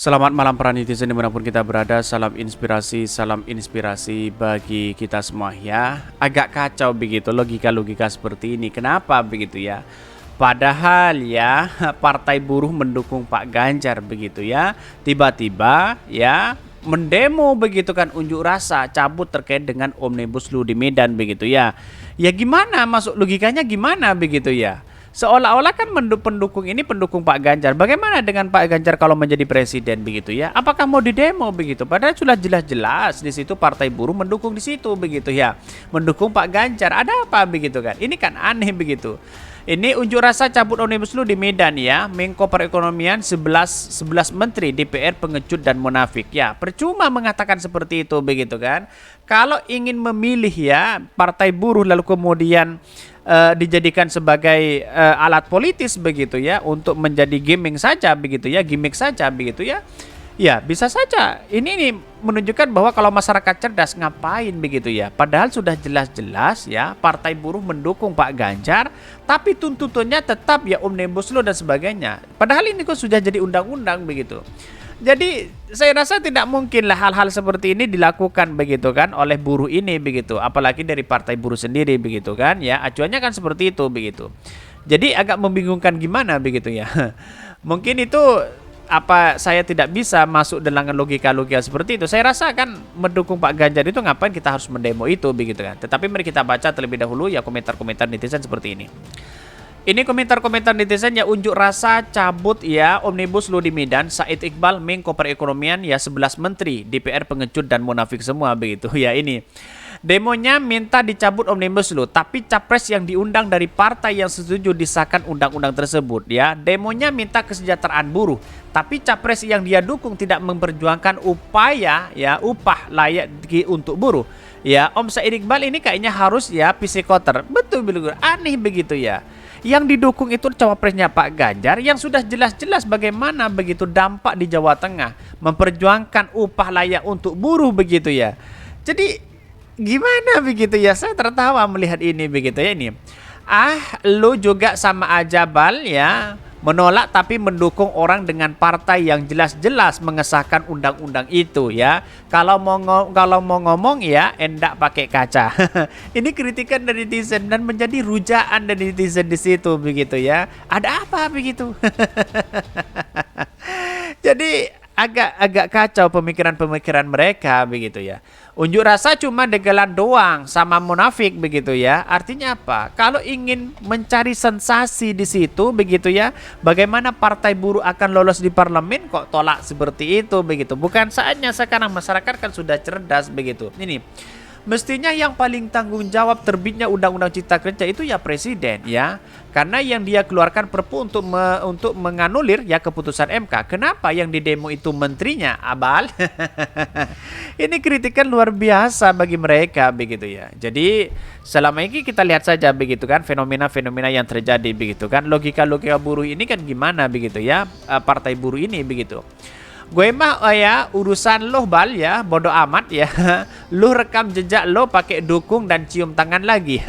Selamat malam para netizen dimanapun kita berada. Salam inspirasi bagi kita semua ya. Agak kacau begitu logika-logika seperti ini. Kenapa begitu ya? Padahal ya Partai Buruh mendukung Pak Ganjar begitu ya. Tiba-tiba ya mendemo begitu kan, unjuk rasa cabut terkait dengan Omnibus Law di Medan begitu ya. Ya gimana, masuk logikanya gimana begitu ya? Seolah-olah kan pendukung ini pendukung Pak Ganjar. Bagaimana dengan Pak Ganjar kalau menjadi presiden begitu ya? Apakah mau didemo begitu? Padahal sudah jelas-jelas di situ Partai Buruh mendukung di situ begitu ya. Mendukung Pak Ganjar. Ada apa begitu kan? Ini kan aneh begitu. Ini unjuk rasa cabut Omnibus Law di Medan ya. Menko Perekonomian 11 menteri DPR pengecut dan munafik. Ya, percuma mengatakan seperti itu begitu kan. Kalau ingin memilih ya Partai Buruh lalu kemudian dijadikan sebagai alat politis begitu ya, untuk menjadi gimmick saja begitu ya. Ya bisa saja ini menunjukkan bahwa kalau masyarakat cerdas ngapain begitu ya. Padahal sudah jelas-jelas ya Partai Buruh mendukung Pak Ganjar, tapi tuntutannya tetap ya Omnibus Law dan sebagainya. Padahal ini kok sudah jadi undang-undang begitu. Jadi saya rasa tidak mungkin lah hal-hal seperti ini dilakukan begitu kan oleh buruh ini begitu, apalagi dari Partai Buruh sendiri begitu kan ya, acuannya kan seperti itu begitu. Jadi agak membingungkan gimana begitu ya. Mungkin itu apa, saya tidak bisa masuk dengan logika-logika seperti itu. Saya rasa kan mendukung Pak Ganjar itu ngapain kita harus mendemo itu begitu kan. Tetapi mari kita baca terlebih dahulu ya komentar-komentar netizen seperti ini. Ini komentar-komentar netizen ya, unjuk rasa cabut ya Omnibus Law di Medan. Said Iqbal, Menko Perekonomian ya 11 menteri DPR pengecut dan munafik semua begitu ya. Ini demonya minta dicabut Omnibus Law, tapi capres yang diundang dari partai yang setuju disahkan undang-undang tersebut ya. Demonya minta kesejahteraan buruh, tapi capres yang dia dukung tidak memperjuangkan upah layak untuk buruh. Ya, Om Said Iqbal ini kayaknya harus ya psikoter. Betul, aneh begitu ya. Yang didukung itu cawapresnya Pak Ganjar yang sudah jelas-jelas bagaimana begitu dampak di Jawa Tengah, memperjuangkan upah layak untuk buruh begitu ya. Jadi gimana begitu ya, saya tertawa melihat ini begitu ya. Ini lu juga sama aja Bal ya, menolak tapi mendukung orang dengan partai yang jelas-jelas mengesahkan undang-undang itu ya. Kalau mau ngomong ya endak pakai kaca. Ini kritikan dari netizen dan menjadi rujaan dari netizen di situ begitu ya. Ada apa begitu? Jadi agak kacau pemikiran-pemikiran mereka begitu ya. Unjuk rasa cuma degelan doang sama munafik begitu ya. Artinya apa? Kalau ingin mencari sensasi di situ begitu ya, bagaimana Partai Buruh akan lolos di parlemen kok tolak seperti itu begitu. Bukan saatnya sekarang, masyarakat kan sudah cerdas begitu. Ini mestinya yang paling tanggung jawab terbitnya Undang-Undang Cipta Kerja itu ya presiden ya. Karena yang dia keluarkan perpu untuk menganulir ya keputusan MK. Kenapa yang didemo itu menterinya, Abal? Ini kritikan luar biasa bagi mereka begitu ya. Jadi selama ini kita lihat saja begitu kan fenomena-fenomena yang terjadi begitu kan. Logika-logika buruh ini kan gimana begitu ya, Partai Buruh ini begitu. Gue mah ya urusan lo Bal ya, bodoh amat ya. Lo rekam jejak lo pakai dukung dan cium tangan lagi.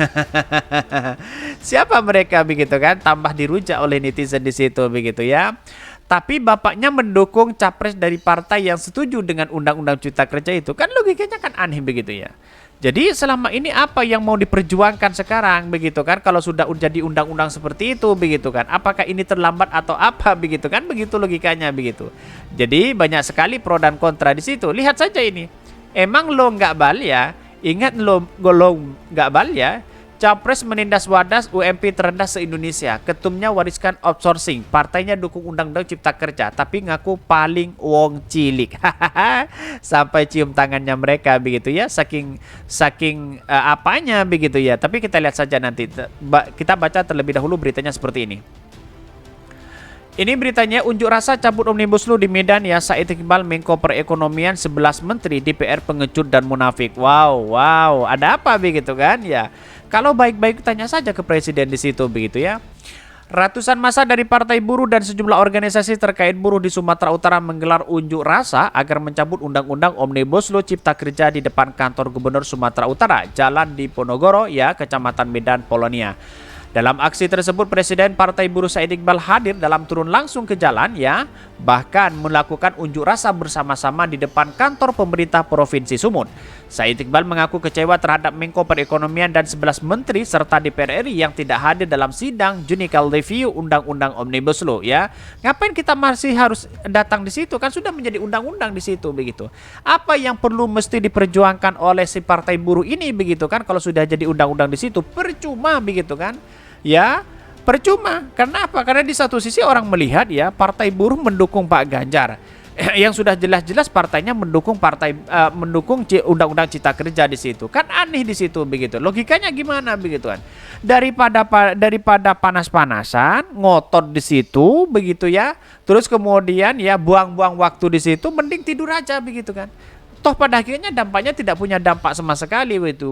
Siapa mereka begitu kan? Tambah dirujak oleh netizen di situ begitu ya. Tapi bapaknya mendukung capres dari partai yang setuju dengan Undang-Undang Cipta Kerja itu. Kan logikanya kan aneh begitu ya. Jadi selama ini apa yang mau diperjuangkan sekarang begitu kan, kalau sudah jadi undang-undang seperti itu begitu kan, apakah ini terlambat atau apa begitu kan, begitu logikanya begitu. Jadi banyak sekali pro dan kontra di situ. Lihat saja ini, emang lo nggak Bal ya, ingat lo nggak Bal ya, capres menindas wadas UMP terendah se-Indonesia, ketumnya wariskan outsourcing, partainya dukung Undang-Undang Cipta Kerja, tapi ngaku paling wong cilik. Sampai cium tangannya mereka begitu ya, saking apanya begitu ya. Tapi kita lihat saja nanti, kita baca terlebih dahulu beritanya seperti ini. Ini beritanya, unjuk rasa cabut Omnibus Law di Medan ya. Said Iqbal, Menko Perekonomian 11 menteri DPR pengecut dan munafik. Wow, ada apa begitu kan ya. Kalau baik-baik tanya saja ke presiden di situ begitu ya. Ratusan massa dari Partai Buruh dan sejumlah organisasi terkait buruh di Sumatera Utara menggelar unjuk rasa agar mencabut Undang-Undang Omnibus Law Cipta Kerja di depan kantor Gubernur Sumatera Utara, Jalan Diponegoro ya, Kecamatan Medan, Polonia. Dalam aksi tersebut, Presiden Partai Buruh Said Iqbal hadir dalam turun langsung ke jalan ya, bahkan melakukan unjuk rasa bersama-sama di depan kantor pemerintah Provinsi Sumut. Said Iqbal mengaku kecewa terhadap Menko Perekonomian dan 11 menteri serta DPR RI yang tidak hadir dalam sidang judicial review Undang-Undang Omnibus Law ya. Ngapain kita masih harus datang di situ? Kan sudah menjadi undang-undang di situ begitu. Apa yang perlu mesti diperjuangkan oleh si Partai Buruh ini begitu kan, kalau sudah jadi undang-undang di situ percuma begitu kan? Ya, percuma. Kenapa? Karena di satu sisi orang melihat ya Partai Buruh mendukung Pak Ganjar, yang sudah jelas-jelas partainya mendukung Undang-Undang Cipta Kerja di situ. Kan aneh di situ begitu. Logikanya gimana begitu kan? Daripada panas-panasan, ngotot di situ begitu ya. Terus kemudian ya buang-buang waktu di situ, mending tidur aja begitu kan. Toh pada akhirnya dampaknya tidak punya dampak sama sekali itu.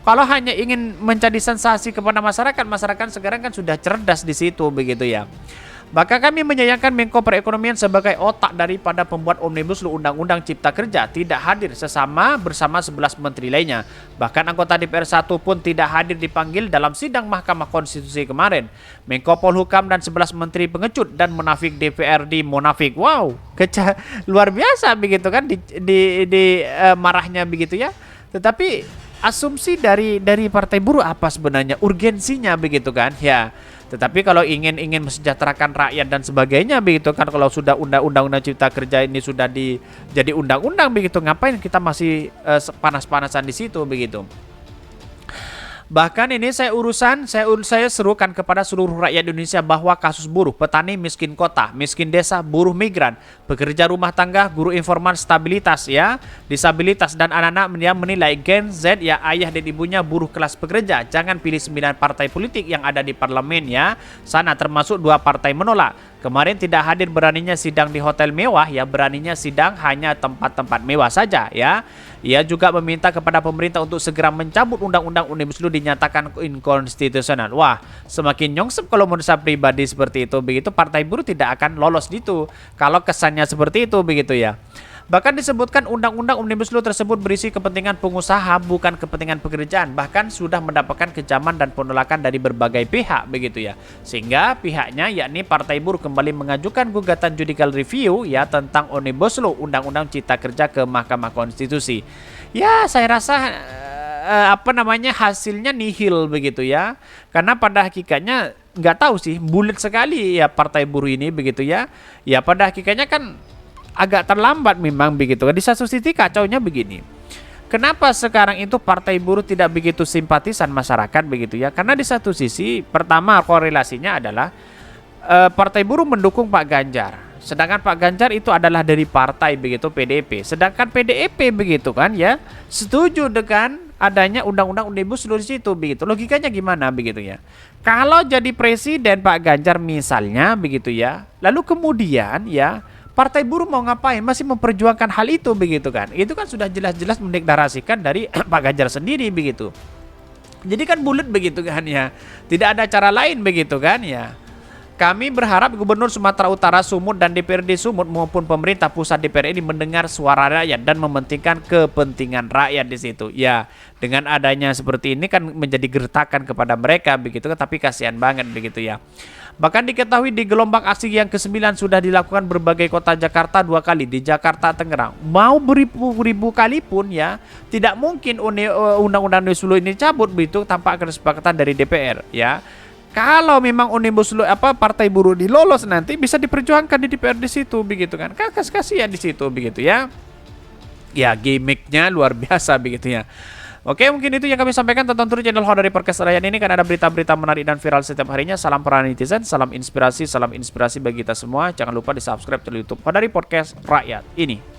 Kalau hanya ingin mencari sensasi kepada masyarakat, masyarakat sekarang kan sudah cerdas di situ begitu ya. Maka kami menyayangkan Menko Perekonomian sebagai otak daripada pembuat Omnibus Law Undang-Undang Cipta Kerja tidak hadir bersama 11 menteri lainnya. Bahkan anggota DPR 1 pun tidak hadir dipanggil dalam sidang Mahkamah Konstitusi kemarin. Menko Polhukam dan 11 menteri pengecut dan munafik DPRD munafik. Wow, luar biasa begitu kan marahnya begitu ya. Tetapi asumsi dari Partai Buruh apa sebenarnya urgensinya begitu kan ya. Tetapi kalau ingin mesejahterakan rakyat dan sebagainya begitu kan, kalau sudah undang-undang Cipta Kerja ini sudah jadi undang-undang begitu, ngapain kita masih panas-panasan di situ begitu. Bahkan ini saya serukan kepada seluruh rakyat Indonesia bahwa kasus buruh, petani miskin kota, miskin desa, buruh migran, pekerja rumah tangga, guru informal, stabilitas ya, disabilitas dan anak-anak yang menilai Gen Z ya ayah dan ibunya buruh kelas pekerja. Jangan pilih 9 partai politik yang ada di parlemen ya. Sana termasuk 2 partai menolak. Kemarin tidak hadir, beraninya sidang di hotel mewah ya, beraninya sidang hanya tempat-tempat mewah saja ya. Ia juga meminta kepada pemerintah untuk segera mencabut Undang-Undang Omnibus Law dinyatakan inkonstitusional. Wah, semakin nyongsep kalau menurut saya pribadi seperti itu begitu. Partai Buruh tidak akan lolos gitu kalau kesannya seperti itu begitu ya. Bahkan disebutkan Undang-Undang Omnibus Law tersebut berisi kepentingan pengusaha bukan kepentingan pekerjaan, bahkan sudah mendapatkan kecaman dan penolakan dari berbagai pihak begitu ya. Sehingga pihaknya yakni Partai Buruh kembali mengajukan gugatan judicial review ya tentang Omnibus Law Undang-Undang Cipta Kerja ke Mahkamah Konstitusi. Ya, saya rasa hasilnya nihil begitu ya. Karena pada hakikatnya nggak tahu sih, bulat sekali ya Partai Buruh ini begitu ya. Ya pada hakikatnya kan agak terlambat memang begitu. Di satu sisi kacaunya begini. Kenapa sekarang itu Partai Buruh tidak begitu simpatisan masyarakat begitu ya? Karena di satu sisi pertama korelasinya adalah Partai Buruh mendukung Pak Ganjar. Sedangkan Pak Ganjar itu adalah dari partai begitu PDIP. Sedangkan PDIP begitu kan ya setuju dengan adanya Undang-Undang Omnibus Law di situ begitu. Logikanya gimana begitu ya? Kalau jadi presiden Pak Ganjar misalnya begitu ya. Lalu kemudian ya Partai Buruh mau ngapain? Masih memperjuangkan hal itu begitu kan? Itu kan sudah jelas-jelas mendeklarasikan dari Pak Ganjar sendiri begitu. Jadi kan bulat begitu kan ya. Tidak ada cara lain begitu kan ya. Kami berharap Gubernur Sumatera Utara, Sumut dan DPRD Sumut maupun pemerintah pusat DPR ini mendengar suara rakyat dan mementingkan kepentingan rakyat di situ. Ya, dengan adanya seperti ini kan menjadi gertakan kepada mereka begitu kan, tapi kasihan banget begitu ya. Bahkan diketahui di gelombang aksi yang ke-9 sudah dilakukan berbagai kota Jakarta 2 kali, di Jakarta Tangerang. Mau beribu-ribu kali pun ya, tidak mungkin Undang-Undang Omnibus Law ini cabut begitu tanpa kesepakatan dari DPR ya. Kalau memang Omnibus Law Partai Buruh dilolos nanti bisa diperjuangkan di DPR di situ begitu kan. Kasihan di situ begitu ya. Ya gimmicknya luar biasa begitu ya. Oke, mungkin itu yang kami sampaikan tentang channel Hodari Podcast Rakyat ini kan ada berita-berita menarik dan viral setiap harinya. Salam para netizen, salam inspirasi bagi kita semua. Jangan lupa di-subscribe channel YouTube Hodari Podcast Rakyat ini.